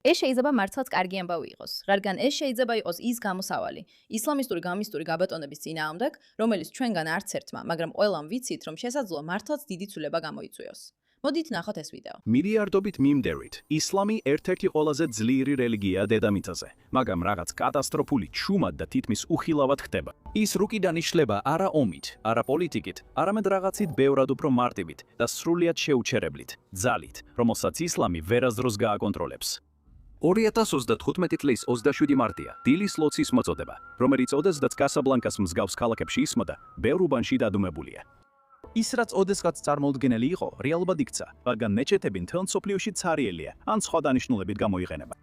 ეს შეიძლება მართლაც კარგი ამბავი იყოს, რადგან ეს შეიძლება იყოს ის გამოსავალი ისლამისტური გაბატონების წინააღმდეგ, რომელიც ჩვენგან არც ერთმა, მაგრამ ყველამ ვიცით, რომ შესაძლოა მართლაც დიდი ცვლილება გამოიწვიოს. მოდით ნახოთ ეს ვიდეო. მილიარდობით მიმდევრით, ისლამი ერთ-ერთი ყველაზე ძლიერი რელიგიაა დედამიწაზე, მაგრამ რაღაც კატასტროფული ჩუმად და თითქმის უხილავად ხდება. ის რუკიდან იშლება არა ომით, არა პოლიტიკით, არამედ რაღაცით ბევრად უფრო მარტივით და სრულიად შეუჩერებლით, ძალით, რომელსაც ისლამი ვერასდროს გააკონტროლებს. 2035 წლის 27 მარტია დილის ლოცის მოწოდება, რომელიც ოდესღაც კასაბლანკას მსგავს ქალაქებში ისმოდა, ბევრ უბანში დადუმებულია. ის რაც ოდესღაც წარმოუდგენელი იყო, რეალურად იქცა, რადგან მეჩეთები მთელ მსოფლიოში ცარიელია, ან სხვა დანიშნულებით გამოიყენება.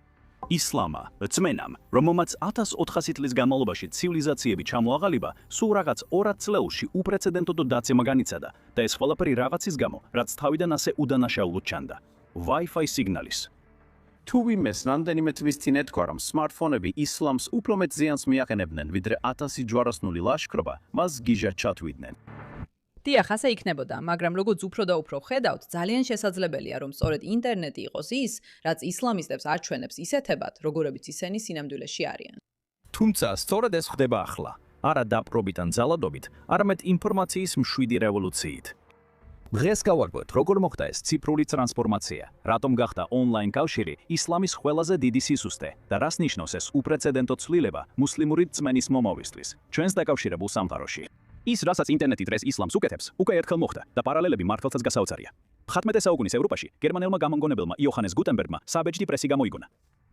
ისლამა, რწმენამ, რომელმაც 1400 წლის განმავლობაში ცივილიზაციები ჩამოაყალიბა, სულ რაღაც 200 წლებში უპრეცედენტოდ დაცემა განიცადა და ეს ყველაფერი რაღაცის გამო, რაც თავიდან ასე უდანაშაულოდ ჩანდა. Wi-Fi სიგნალის. თუ ვიმეს რამდენიმე თვის წინ ეთქვა, რომ სმარტფონები ისლამს უფრო მეტ ზიანს მიაყენებდნენ, ვიდრე 1000 ჯვაროსნული ლაშქრობა, მას გიჟად ჩათვიდნენ. დიახ, ასე იქნებოდა, მაგრამ როგორც უფრო და უფრო ხედავთ, ძალიან შესაძლებელია, რომ სწორედ ინტერნეტი იყოს ის, რაც ისლამისტებს აჩვენებს ისეთებად, როგორებიც ისინი სინამდვილეში არიან. თუმცა, სწორედ ეს ხდება ახლა, არა დაპყრობით ან ძალადობით, არამედ ინფორმაციის მშვიდი რევოლუციით. დღეს გავარკვევთ, როგორ მოხდა ეს ციფრული ტრანსფორმაცია, რატომ გახდა ონლაინ კავშირი ისლამის ყველაზე დიდი სისუსტე და რას ნიშნავს ეს უპრეცედენტო ცვლილება მუსლიმური რწმენის მომავლისთვის, ჩვენს დაკავშირებულ სამყაროში. ის, რასაც ინტერნეტი დღეს ისლამს უკეთებს, უკვე ერთხელ მოხდა და პარალელები მართლაც გასაოცარია. 17 საუკუნის ევროპაში გერმანელმა გამომგონებელმა იოჰანეს გუტენბერგმა საბეჭდი პრესი გამოიგონა.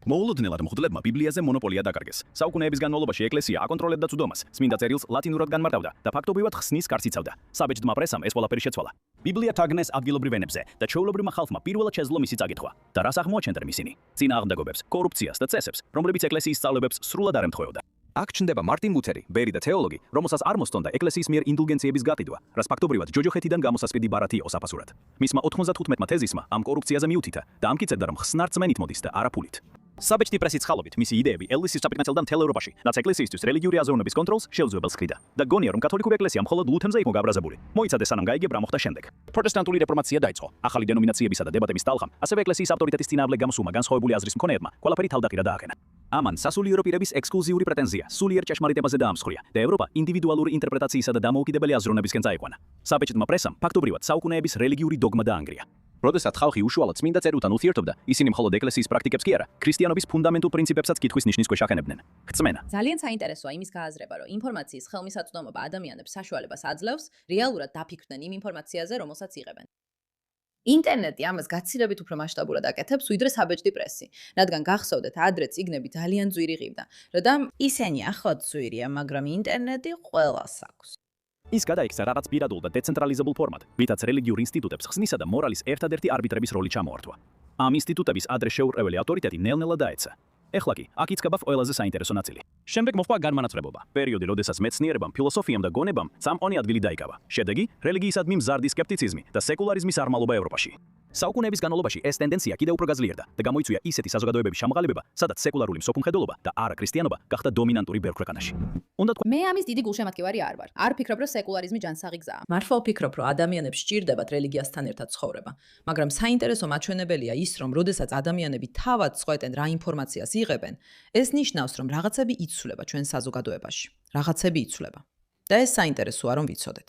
მოულოდნელად მღვდლებმა ბიბლიაზე მონოპოლია დაკარგეს. საუკუნეების განმავლობაში ეკლესია აკონტროლებდა წვდომას, წმინდა წერილს ლათინურად განმარტავდა და ფაქტობრივად ხსნის კარს იცავდა. საბეჭდმა პრესამ ეს ყველაფერი შეცვალა. ბიბლია თარგმნეს ადგილობრივ ენებზე და ჩვეულებრივმა ხალხმა პირველად შეძლო მისი წაკითხვა. და რას აღმოაჩენდნენ ისინი? წინააღმდეგობებს, კორუფციას და წესებს, რომლებიც ეკლესიის სწავლებებს სრულად არ ემთხვეოდა. აქ ჩნდება მარტინ ლუთერი, ბერი და თეოლოგი, რომელსაც არ მოსწონდა ეკლესიის მიერ ინდულგენციების გაკიდვა, რაც ფაქტობრივად ჯოჯოხეთიდან გამოსასყიდი ბარათი იყო საფასურად. მისმა 95-მა თეზისმა ამ კორუფციაზე მიუთითა და ამტკიცებდა, რომ ხსნა რწმენით მოდის და არა პულით. საბეჭდი პრესის ხალობით მისი იდეები ელვისის საფრთხეებდა მთელ ევროპაში, რაც ეკლესიისთვის რელიგიური აზროვნების კონტროლს შეუძლებელს ხდიდა და გონია, რომ კათოლიკური ეკლესია მხოლოდ ლუთემზე იყო გაბრაზებული. მოიცადა სანამ გაიგებ რა მოხდა შემდეგ. პროტესტანტული რეფორმაცია დაიწყო. ახალი დენომინაციებისა და დებატების ტალღამ, ასევე ეკლესიის ავტორიტეტის წინააღმდეგ გამოსულმა განსხვავებული აზრის მქონეებმა ყველაფერი თავდაყირა დააყენა. ამან სასულიერო პირების ექსკლუზიური პრეტენზია სულიერ ჭეშმარიტებაზე დაამსხვრია და ევროპა ინდივიდუალური ინტერპრეტაციისა და დამოუკიდებელი აზროვნებისკენ წაიყვანა. საბეჭდმა პრესამ ფაქტობრივად საუკუნეების რელიგიური დოგმა დაანგრია. როდესაც ხალხი უშუალოდ წმინდა წერილთან ურთიერთობდა, ისინი მხოლოდ ეკლესიის პრაქტიკებს კი არა, ქრისტიანობის ფუნდამენტურ პრინციპებსაც კითხვის ნიშნის ქვეშ ახენებდნენ. რწმენა. ძალიან საინტერესოა იმის გააზრება, რომ ინფორმაციის ხელმისაწვდომობა ადამიანებს საშუალებას აძლევს რეალურად დაფიქრდნენ იმ ინფორმაციაზე, რომელსაც იღებენ. ინტერნეტი ამას გაცილებით უფრო მასშტაბურად აკეთებს, ვიდრე საბეჭდი პრესი, რადგან გახსოვდეთ, ადრე წიგნები ძალიან ძვირი ღირდა, რადგან ისინი ახლაც ძვირია, მაგრამ ინტერნეტი ყველას აქვს. ის გადაიქცა რაღაც პირადულ და დეცენტრალიზებულ ფორმად, რითაც რელიგიურ ინსტიტუტებს ხსნისა და მორალის ერთადერთი არბიტრების როლი ჩამოართვა. ამ ინსტიტუტების ადრე შეურყეველი ავტორიტეტი ნელ-ნელა დაეცა. ეხლა კი აქ იწყება ყველაზე საინტერესო ნაწილი. შემდეგ მოხდა განმანათლებლობა, პერიოდი, როდესაც მეცნიერებამ, ფილოსოფიამ და გონებამ წამყვანი ადგილი დაიკავა. შედეგი რელიგიისადმი მზარდი სკეპტიციზმი და სეკულარიზმის არმალობა ევროპაში. საუკუნეების განმავლობაში ეს ტენდენცია კიდევ უფრო გაძლიერდა და გამოიწვია ისეთი საზოგადოებების ჩამოყალიბება, სადაც სეკულარული მსოფლმხედველობა და არა ქრისტიანობა გახდა დომინანტური ბევრ ქვეყანაში. მე ამის დიდი გულშემატკივარი არ ვარ. არ ფიქრობ, რომ სეკულარიზმი ჯანსაღი გზაა. მართლა ვფიქრობ, რომ ადამიანებს სჭირდებათ რელიგიასთან ერთად ცხოვრება. მაგრამ საინტერესო მაჩვენებელია ის, რომ როდესაც ადამიანები თავად წყვეტენ რა ინფორმაციას იღებენ, ეს ნიშნავს, რომ რაღაცები იცვლება ჩვენ საზოგადოებაში. რაღაცები იცვლება. და ეს საინტერესოა, რომ ვიცოდეთ.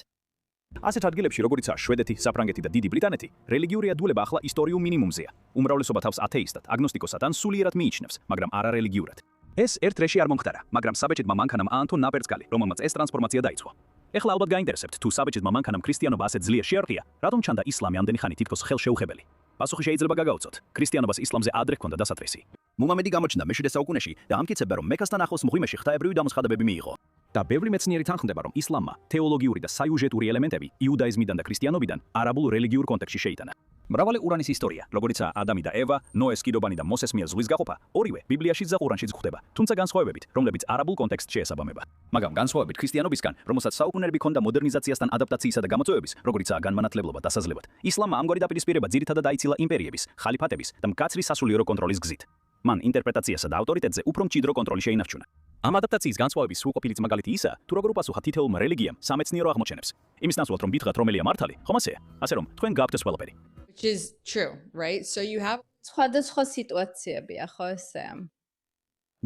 ასეთ ადგილებში, როგორიცაა შვედეთი, საფრანგეთი და დიდი ბრიტანეთი, რელიგიური ადვილება ახლა ისტორიულ მინიმუმზეა. უმრავლესობა თავს ათეისტად, აგნოსტიკოსად ან სულიერად მიიჩნევს, მაგრამ არა რელიგიურად. ეს ერთ რეში არ მომხდარა, მაგრამ საბეჭდმა მანქანამ აანთო ნაპერწკალი, რომელმაც ეს ტრანსფორმაცია დაიწყო. ეხლა ალბათ გაინტერესებთ, თუ საბეჭდმა მანქანამ ქრისტიანობა ასე ძლიერ შეარყია, რატომ ჩანდა ისლამი ამდენი ხანი თითქოს ხელშეუხებელი? პასუხი შეიძლება გაგაუწოთ. ქრისტიანობას ისლამზე ადრე ჰქონდა დასატრისი. მუჰამედი გამოჩნდა მე-7 საუკუნეში და ამტკიცებდა, რომ მექასთან ახლოს მღვიმეში ღვთაებრივი დამოცხადებები მიიღო. და ბევრი მეცნიერი თანხმდება, რომ ისლამმა თეოლოგიური და საიუჟეტური ელემენტები იუდაიზმიდან და ქრისტიანობიდან არაბულ რელიგიურ კონტექსტში შეიტანა. მრავალი ყურანის ისტორია, როგორიცაა ადამი და ევა, ნოეს კიდობანი და მოსეს მიერ ზღვის გაყოფა, ორივე ბიბლიაშიც და ყურანშიც გვხვდება, თუმცა განსხვავებით, რომლებიც არაბულ კონტექსტში ესაბამება. მაგრამ განსხვავებით ქრისტიანობისგან, რომელსაც საუკუნეები ჰქონდა მოდერნიზაციასთან ადაპტაციისა და გამოწვევების, როგორიცაა განმანათლებლობა და დასაზლებად, ისლამმა ამგვარი დაპირისპირება ძირითადად აიცილა იმპერიების, ხალიფატების და მკაცრი სასულიერო კონტროლის გზით. მან ინტერპრეტაციასა და ავტორიტეტზე უფრო მჭიდრო კონტროლი შეინარჩუნა. ამ ადაპტაციის განსხვავების სრულყოფილი ძმაგალითი ისაა, თუ როგორ უპასუხა თითოეულმა რელიგიამ სამეცნიერო აღმოჩენებს. იმის ნაცვლად რომ გითხრათ რომელია მართალი, ხომ ასეა? ასე რომ თქვენ გაქვთ ეს ყველაფერი. Which is true, right? So you have სხვადასხვა სიტუაციებია, ხო ესე?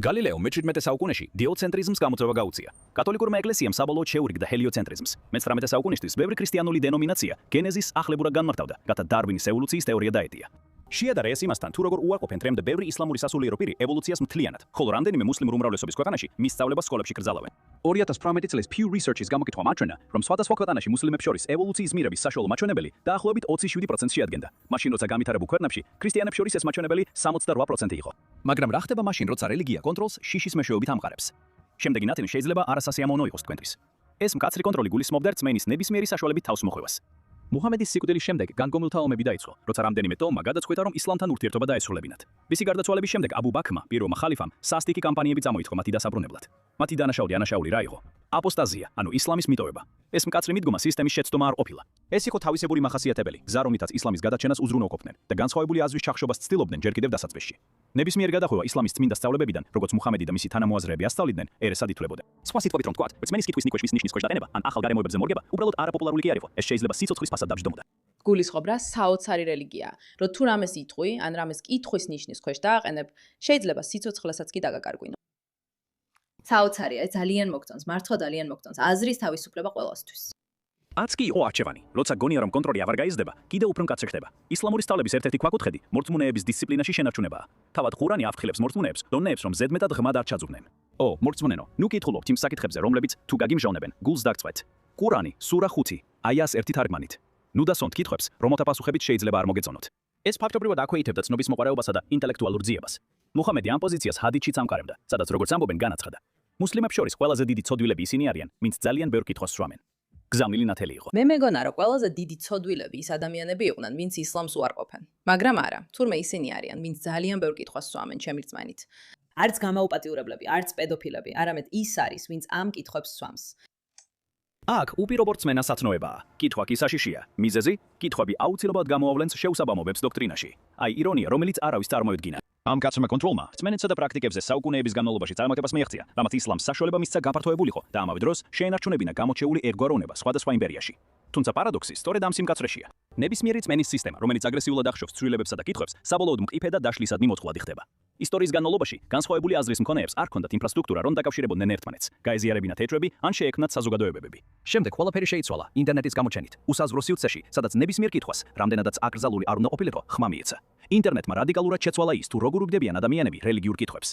გალილეო მე-17 საუკუნეში დიოცენტრიზმს გამოწვევა გაუწია. კათოლიკურმა ეკლესიამ საბოლოოდ შეურიგდა ჰელიოცენტრიზმს. მე-19 საუკუნისთვის ბევრი ქრისტიანული დენომინაცია გენეზის ახლებურად განმარტავდა, რათა დარვინის ევოლუციის თეორია დაეტია. შეადარა ეს იმასთან, თუ როგორ უარყოფენ დღემდე ბევრი ისლამური სასულიერო პირი ევოლუციას მთლიანად, ხოლო რამდენიმე მუსლიმურ უმრავლესობის ქვეყანაში მის სწავლებას სკოლებში კრძალავენ. 2018 წლის Pew Research-ის გამოკითხვა მაჩვენა, რომ სხვადასხვა ქვეყანაში მუსლიმებს შორის ევოლუციის მიღების საშუალო მაჩვენებელი დაახლოებით 27%-ს შეადგენდა. მაშინ როცა განვითარებულ ქვეყნებში ქრისტიანებს შორის ეს მაჩვენებელი 68% იყო. მაგრამ რა ხდება მაშინ, როცა რელიგია კონტროლს შიშის მეშვეობით ამყარებს? შემდეგი ნათელი შეიძლება არასასიამოვნო იყოს თქვენთვის. ეს მკაცრი კონტროლი გულისხმობდა რწმენის ნებისმიერი საშუალებით თავს მოხვევას. მუჰამედის სიკვდილის შემდეგ განგომილთა ომები დაიწყო, როცა რამდენიმე ტომმა გადაწყვიტა, რომ ისლამთან ურთიერთობა დაესრულებინათ. მისი გარდაცვალების შემდეგ აბუ ბაქრმა, პირველმა ხალიფამ, სასტიკი კამპანიები წამოიწყო მათი დასაბრუნებლად. მათი დანაშაული რა იყო? აპოსტაზია, ანუ ისლამის მიტოვება. ეს მკაცრი მიდგომა სისტემის შეცდომა არ ყოფილა. ეს იყო თავისებური მახასიათებელი, გზა რომლითაც ისლამის გადაჩენას უზრუნველყოფდნენ და განსხვავებული აზრის ჩახშობას ცდილობდნენ ჯერ კიდევ დასაწყისში. ნებისმიერ გადახვევა ისლამის წმინდა სწავლებებიდან, როგორც მუჰამედი და მისი თანამოაზრეები ასწავლიდნენ, ერესად ითვლებოდა. სხვა სიტყვებით რომ ვთქვათ, რწმენის კითხვის ნიკვეშვის ნიშნის ქვეშ დაყენება ან ახალ გარემოებებზე მორგება უბრალოდ არაპოპულარული კი არ იყო. ეს შეიძლება სიცოცხლის ფასად დავჯდომოდა. გულისხმობ რა საოცარი რელიგიაა, რომ თუ რამეს იტყვი, ან რამეს კითხვის ნიშნის ქვეშ დააყენებ, შეიძლება სიცოცხლესაც კი დაგაკარგვინო. საოცარია, ძალიან მოგწონს, მართლა ძალიან მოგწონს. აზრის თავისუფლება ყველასთვის. არც კი იყო არჩევანი, როცა გონია რომ კონტროლი აღარ გაიზრდება, კიდევ უფრო მკაცრი ხდება. ისლამური სწავლების ერთ-ერთი ქვაკუთხედი მორწმუნეების დისციპლინაში შენარჩუნებაა. თავად ყურანი აფრთხილებს მორწმუნეებს, დონეებს რომ ზედმეტად ღრმად არ ჩაძუვნენ. მორწმუნენო, ნუ კითხულობთ იმ საკითხებზე, რომლებიც თუ გაგიმჟავნებენ, გულს დაგწვეთ. ყურანი, სურა 5, აიას ერთი თარგმანით. ნუ დასვამთ კითხვებს, რომელთა პასუხებით შეიძლება არ მოგეწონოთ. ეს ფაქტობრივად აქვეითებდა ცნობის მოყარეობასა და ინტელექტუალურ ძიებას. მუჰამედი ამ პოზიციას ჰადითშიც ამყარებდა, სადაც როგორც ამბობენ განაცხადა. მუსლიმებს შორის ყველაზე დიდი ცოდვილები ისინი არიან, ვინც ძალიან ბევრ კითხვას სვამენ. გზავნილი ნათელი იყო. მე მეგონა, რომ ყველაზე დიდი ცოდვილები ის ადამიანები იყვნენ, ვინც ისლამს უარყოფენ. მაგრამ არა, თურმე ისინი არიან, ვინც ძალიან ბევრ კითხვას სვამენ ჩემი რწმენით. არც გამაუპატიურებლები, არც პედოფილები, არამედ ის არის, ვინც ამ კითხვებს სვამს. აქ უპირობო რწმენა სათნოებაა. კითხვა კი საშიშია. მიზეზი? კითხვები აუცილებლად გამოავლენს შეუსაბამობებს დოქტრინაში. აი ირონია, რომელიც არავის წარმოედგინა. ამ კაცმა კონტროლმა რწმენებსა და პრაქტიკებზე საუკუნეების განმავლობაში წარმატებას მიაღწია, რამაც ისლამს საშუალება მისცა გაფართოებულიყო და ამავე დროს შეენარჩუნებინა გამოჩეული ერთგვაროვნება სხვადასხვა იმპერიაში. თუმცა პარადოქსი სწორედ ამ სიმკაცრეშია. ნებისმიერი რწმენის სისტემა, რომელიც აგრესიულად ახშობს ცვლილებებსა და კითხვებს, საბოლოოდ მყიფე და დაშლისადმი მოწყვლადი ხდება. ისტორიის განმავლობაში განსხვავებული აზრის მქონეებს არ ჰქონდათ ინფრასტრუქტურა, რომ დაკავშირებოდნენ ერთმანეთს, გაეზიარებინათ თეთრები ან შეექმნათ საზოგადოებებები. შემდეგ ყველაფერი შეიცვალა ინტერნეტის გამოჩენით, უსაზღვრო სივრცეში, სადაც ნებისმიერ კითხვას, რამდენადაც აკრძალული არ უნდა ყოფილიყო, ხმა მიეცა. ინტერნეტმა რადიკალურად შეცვალა ის, თუ როგორ უგდებიან ადამიანები რელიგიურ კითხვებს.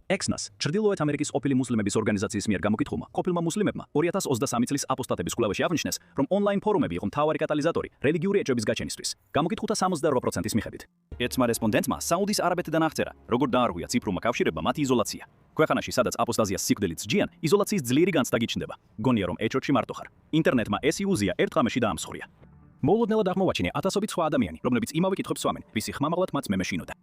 ექსნას, ჩრდილოეთ ამერიკის ყოფილი მუსლიმების ორგანიზაციის მიერ გამოკითხულმა, ყოფილმა მუსლიმებმა 2023 წლის აპოსტატების კვლევაში აღნიშნეს, რომ ონლაინ ფორუმები იყო მთავარი კატალიზატორი რელიგიური ეჭვების გაჩენისთვის. გამოკითხულთა 68%-ის მიხედვით. ერთმა რესპონდენტმა საუდის არაბეთიდან აღწერა, როგორ დაარღვია ციფრულმა კავშირებმა მათი იზოლაცია. ქვეყანაში, სადაც აპოსტაზიას სიკვდილით სჯიან, იზოლაციის ძლიერი განცდა გიჩნდება. გონია, რომ ეჭვებში მარტო ხარ. ინტერნეტმა ეს ილუზია ერთ ღამეში დაამსხვრია. მოულოდნელად აღმოვაჩინე ათასობით სხვა ადამიანი, რომლებიც იმავე კითხვებს სვამენ, ვისი ხმამაღლად მათ მემეშინოდა.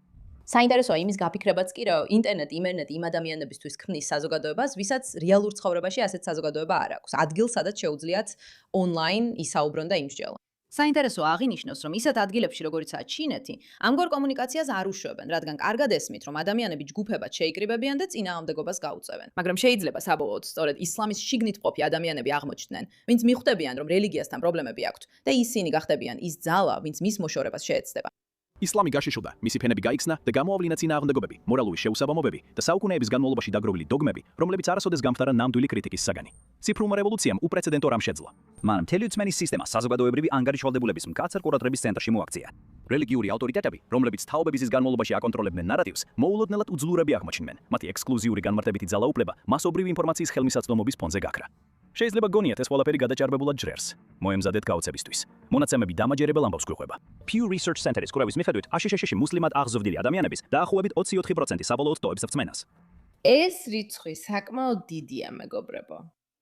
საინტერესოა იმის გაფიქრებაც კი, რომ ინტერნეტი იმ ადამიანებისთვის ქმნის საზოგადოებას, ვისაც რეალურ ცხოვრებაში ასეთ საზოგადოება არ აქვს. ადგილ, სადაც შეუძლიათ ონლაინ ისაუბრონ და იმსჯელონ. საინტერესოა აღინიშნოს, რომ ისეთ ადგილებში, როგორიცაა ჩინეთი, ამგვარ კომუნიკაციას არ უშვებენ, რადგან კარგად ესმით, რომ ადამიანები ჯგუფებად შეიკრიბებიან და წინააღმდეგობას გაუწევენ. მაგრამ შეიძლება საბოლოოდ სწორედ ისლამის შიგნით მყოფი ადამიანები აღმოჩნდნენ, ვინც მიხვდებიან, რომ რელიგიასთან პრობლემები აქვთ და ისინი გახდებიან ის ძალა, ვინც მის მოშორებას შეეცდება. ისლამი გაშიშვლდა, მისი ფენები გაიხსნა და გამოავლინა წინააღმდეგობები, მორალური შეუსაბამობები და საუკუნეების განმავლობაში დაგროვილი დოგმები, რომლებიც არასოდეს გამხდარა ნამდვილი კრიტიკის საგანი. ციფრულმა რევოლუციამ უპრეცედენტო რამ შეძლო. მან მთელი რწმენის სისტემა საზოგადოებრივი ანგარიშვალდებულების მკაცრ ყურადღების ცენტრში მოაქცია. რელიგიური ავტორიტეტები, რომლებიც თაობების განმავლობაში აკონტროლებდნენ ნარატივს, მოულოდნელად უძლურები აღმოჩნდნენ. მათი ექსკლუზიური განმარტებითი ძალაუფლება მასობრივი ინფორმაციის ხელმისაწვდომობის ფონზე გაქრა. შეიძლება გონიათ ეს ყველაფერი გადაჭარბებულად ჟრერს. მოემზადეთ გაოცებისთვის. მონაცემები დამაჯერებელ ამბავს გვხვდება. Pew Research Center-ის კვლევის მიხედვით, აშშ-ში მუსლიმად აღზრდილი ადამიანების დაახლოებით 24% საბოლოოდ ტოვებს რწმენას. ეს რიცხვი საკმაოდ დიდია, მეგობრებო.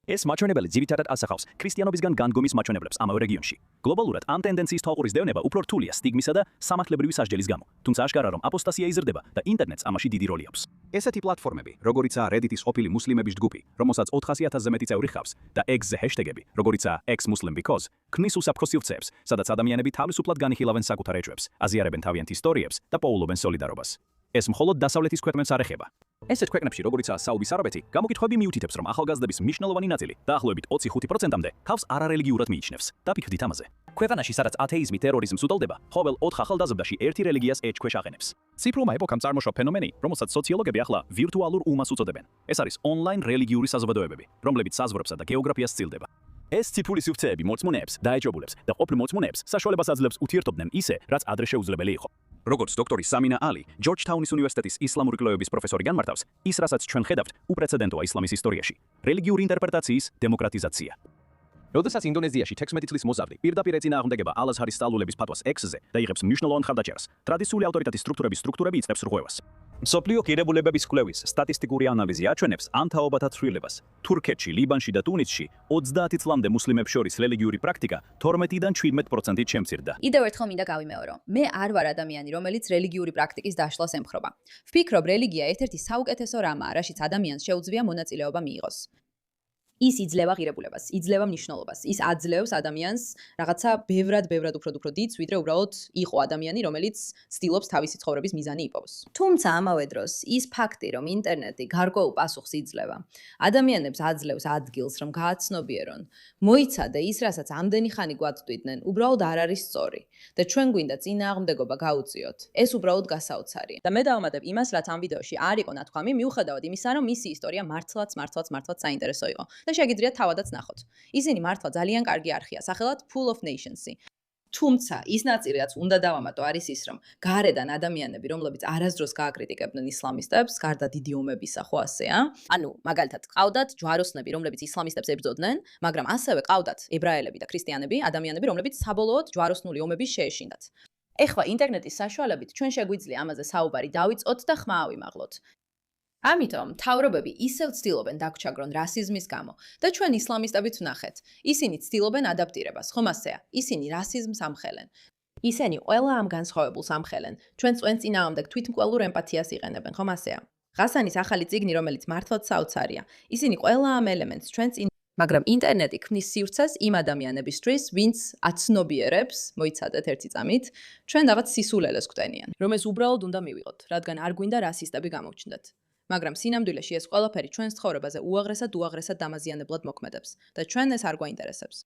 ეს მაჩვენებელი ძირითადად ასახავს ქრისტიანობისგან განგომის მაჩვენებლებს ამავე რეგიონში. გლობალურად ამ ტენდენციის თვალყურის დევნება უფრო რთულია სტიგმისა და სამართლებრივი სასჯელის გამო, თუმცა აშკარა რომ აპოსტასია იზრდება და ინტერნეტს ამაში დიდი როლი აქვს. ესეთი პლატფორმები, როგორიცაა Reddit-ის ყოფილი მუსლიმების ჯგუფი, რომელსაც 400,000-ზე მეტი წევრი ჰყავს, და X-ზე ჰეშტეგები, როგორიცაა X-Muslim-because, ქმნის უსაფრთხო სივრცეებს, სადაც ადამიანები თავისუფლად განიხილავენ საკუთარ ეჭვებს, აზიარებენ თავიანთ ისტორიებს და პოულობენ სოლიდარობას. ეს მხოლოდ დასავლეთის ქვეყნებს არ ეხება. ესეთ ქვეყნებში, როგორიცაა საუდის არაბეთი, გამოკითხვები მიუთითებს, რომ ახალგაზრდების მნიშვნელოვანი ნაწილი, დაახლოებით 25%-მდე, თავს არარელიგიურად მიიჩნევს. დაფიქრდით ამაზე. ქვეყანაში, სადაც ათეიზმი ტერორიზმს უდავდება, ყოველ 4 ახალგაზრდაში ერთი რელიგიას ეჭქვეშ აღენებს. ციფრულმა ეპოქამ წარმოშვა ფენომენი, რომელსაც სოციოლოგები ახლა ვირტუალურ უმას უწოდებენ. ეს არის ონლაინ რელიგიური საზოგადოებები, რომლებიც საზღვრებსა და გეოგრაფიას სცილდება. ეს ციფრული სივრცეები მორწმუნეებს, დაეჯობულებს და ყოფილ მორწმუნეებს საშუალებას აძლევს ურთიერთობდნენ ისე, რაც ადრე შეუძლებელი იყო. როგორც დოქტორი სამინა ალი, ჯორჯთაუნის უნივერსიტეტის ისლამური კვლევების პროფესორი განმარტავს, ის რასაც ჩვენ ხედავთ, უპრეცედენტოა ისლამის ისტორიაში. რელიგიური ინტერპრეტაციის დემოკრატიზაცია. როდესაც ინდონეზიაში 16 წლის მოზარდი პირდაპირ ეწინააღმდეგება ალ-აზჰარის სწავლულების ფათვას X-ზე და იღებს მნიშვნელოვან ხარდაჭერას, ტრადიციული ავტორიტეტის სტრუქტურები იწყებს რღვევას. მსოფლიო ღირებულებების კვლევის სტატისტიკური ანალიზი აჩვენებს ამ თაობათა ცვლილებას. თურქეთში, ლიბანში და ტუნისში 30 წლამდე მუსლიმებს შორის რელიგიური პრაქტიკა 12-დან 17%-ით შემცირდა. კიდევ ერთხელ მინდა გავიმეორო, მე არ ვარ ადამიანი, რომელიც რელიგიური პრაქტიკის დაშლას ემხრობა. ვფიქრობ, რელიგია ერთ-ერთი საუკეთესო რამაა, რაშიც ადამიანს შეუძლია მონაწილეობა მიიღოს. ის იძლევა ღირებულებას, იძლევა მნიშვნელობას. ის აძლევს ადამიანს რაღაცა ბევრად უფრო დიდს, ვიდრე უბრალოდ იყო ადამიანი, რომელიც ცდილობს თავისი ცხოვრების მიზანი იპოვოს. თუმცა ამავე დროს ის ფაქტი, რომ ინტერნეტი გარკვეულ პასუხს იძლევა, ადამიანებს აძლევს ადგილს, რომ გააცნობიერონ, მოიცადე ის, რასაც ამდენი ხანი გვაწვდიდნენ, უბრალოდ არ არის სწორი და ჩვენ გვინდა წინააღმდეგობა გაუწიოთ. ეს უბრალოდ გასაოცარია. და მე დავამატებ იმას, რაც ამ ვიდეოში არ იყო ნათქვამი, მიუხედავად იმისა, რომ მისი ისტორია მართლაც საინტერესო იყო. და შეგიძლიათ თავადაც ნახოთ. ისინი მართლა ძალიან კარგი არხია, სახელად Pool of Nations-ი. თუმცა ის ნაწილი, რაც უნდა დავამატო, არის ის, რომ გარედან ადამიანები, რომლებიც არასდროს გააკრიტიკებდნენ ისლამისტებს, გარდა დიდი ომებისა, ხო ასეა? ანუ, მაგალითად, ყავდათ ჯვაროსნები, რომლებიც ისლამისტებს ებრძოდნენ, მაგრამ ასევე ყავდათ ებრაელები და ქრისტიანები, ადამიანები, რომლებიც საბოლოოდ ჯვაროსნული ომების შეეშინდათ. ეხლა ინტერნეტის საშუალებით ჩვენ შეგვიძლია ამაზე საუბარი დავიწყოთ და ხმა ავიმაღლოთ. ამიტომ მთავრობები ისევ ცდილობენ დაგჩაგრონ რასიზმის გამო და ჩვენ ისლამისტებიც ვნახეთ. ისინი ცდილობენ ადაპტირებას, ხომ ასეა? ისინი რასიზმს ამხელენ. ისინი ყველა ამ განსხვავებულს ამხელენ. ჩვენ წინააღმდეგ თვითმკვლელურ ემპათიას იყენებენ, ხომ ასეა? ღასანის ახალი წიგნი, რომელიც მართლაც საოცარია. ისინი ყველა ამ ელემენტს ჩვენ მაგრამ ინტერნეტი ქმნის სივრცეს იმ ადამიანებისთვის, ვინც აცნობიერებს, მოიცადეთ ერთი წამით, ჩვენ რაღაც სისულელეს გვტენიან, რომ ეს უბრალოდ უნდა მივიღოთ, რადგან არ გვინდა რასისტები გამოვჩნდეთ. მაგრამ სინამდვილეში ეს ყველაფერი ჩვენს ცხოვრებაზე უაღრესად დამაზიანებლად მოქმედებს და ჩვენ ეს არ გვაინტერესებს.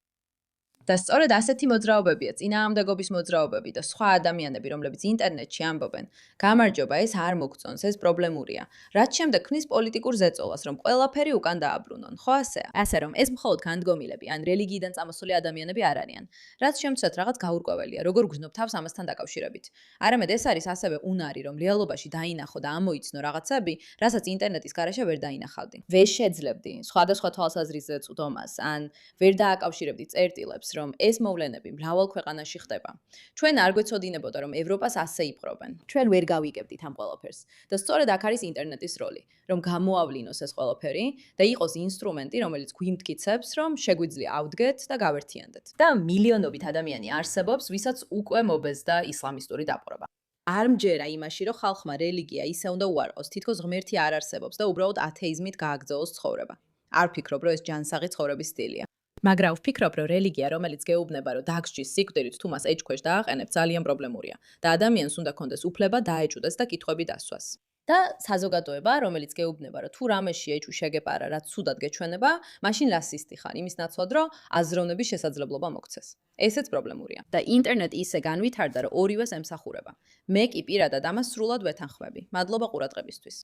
და სწორედ ასეთი მოძრაობებია, წინააღმდეგობის მოძრაობები და სხვა ადამიანები, რომლებიც ინტერნეტში ამბობენ, გამარჯობა, ეს არ მოგწონს, ეს პრობლემურია. რაც შემდეგ ქმნის პოლიტიკურ ზეწოლას, რომ ყველაფერი უკან დააბრუნონ, ხო ასეა? ასე რომ ეს მხოლოდ განდგომილები ან რელიგიიდან წამოსული ადამიანები არ არიან. რაც შემცვლად რაღაც გაურკვეველია, როგორ გრძნობ თავს ამასთან დაკავშირებით. არამედ ეს არის ასევე უნარი, რომ რეალობაში დაინახო და ამოიცნო რაღაცები, რასაც ინტერნეტის გარეშე ვერ დაინახავდი. ვერ შეძლებდი სხვადასხვა თვალსაზრისით წვდომას, ან ვერ დააკავშირებდი წერტილებს, რომ ეს მოვლენები მრავალ ქვეყანაში ხდება. ჩვენ არ გვეცოდინებოდა, რომ ევროპას ასე იპყრობენ. ჩვენ ვერ გავიგებდით ამ ყველაფერს. და სწორედ აქ არის ინტერნეტის როლი, რომ გამოავლინოს ეს ყველაფერი და იყოს ინსტრუმენტი, რომელიც გვიმტკიცებს, რომ შეგვიძლია ავდგეთ და გავერთიანდეთ. და მილიონობით ადამიანი არსებობს, ვისაც უკვე მობეზდა ისლამისტური დაპყრობა. არ მჯერა იმაში, რომ ხალხმა რელიგია ისე უნდა უარყოს, თითქოს ღმერთი არ არსებობს და უბრალოდ ათეიზმით გააგრძელოს ცხოვრება. არ ვფიქრობ, რომ ეს ჯანსაღი ცხოვრების სტილია. მაგრამ ვფიქრობ, რომ რელიგია, რომელიც გეუბნება, რომ დაგსჯის სიკვდილით თუ მას ეჭქვეშ დააყენებს, ძალიან პრობლემურია და ადამიანს უნდა კონდეს უფლება დაეჭვდეს და კითხვები დასვას. და საზოგადოება, რომელიც გეუბნება, რომ თუ რამეში ეჭვი შეგეპარა, რაც ცუდად გეჩვენება, მაშინ რასისტი ხარ, იმის ნაცვლად, რომ აზროვნების შესაძლებლობა მოგცეს. ესეც პრობლემურია. და ინტერნეტი ისე განვითარდა, რომ ორივეს ემსახურება. მე კი პირადად ამას სრულად ვეთანხმები. მადლობა ყურადღებისთვის.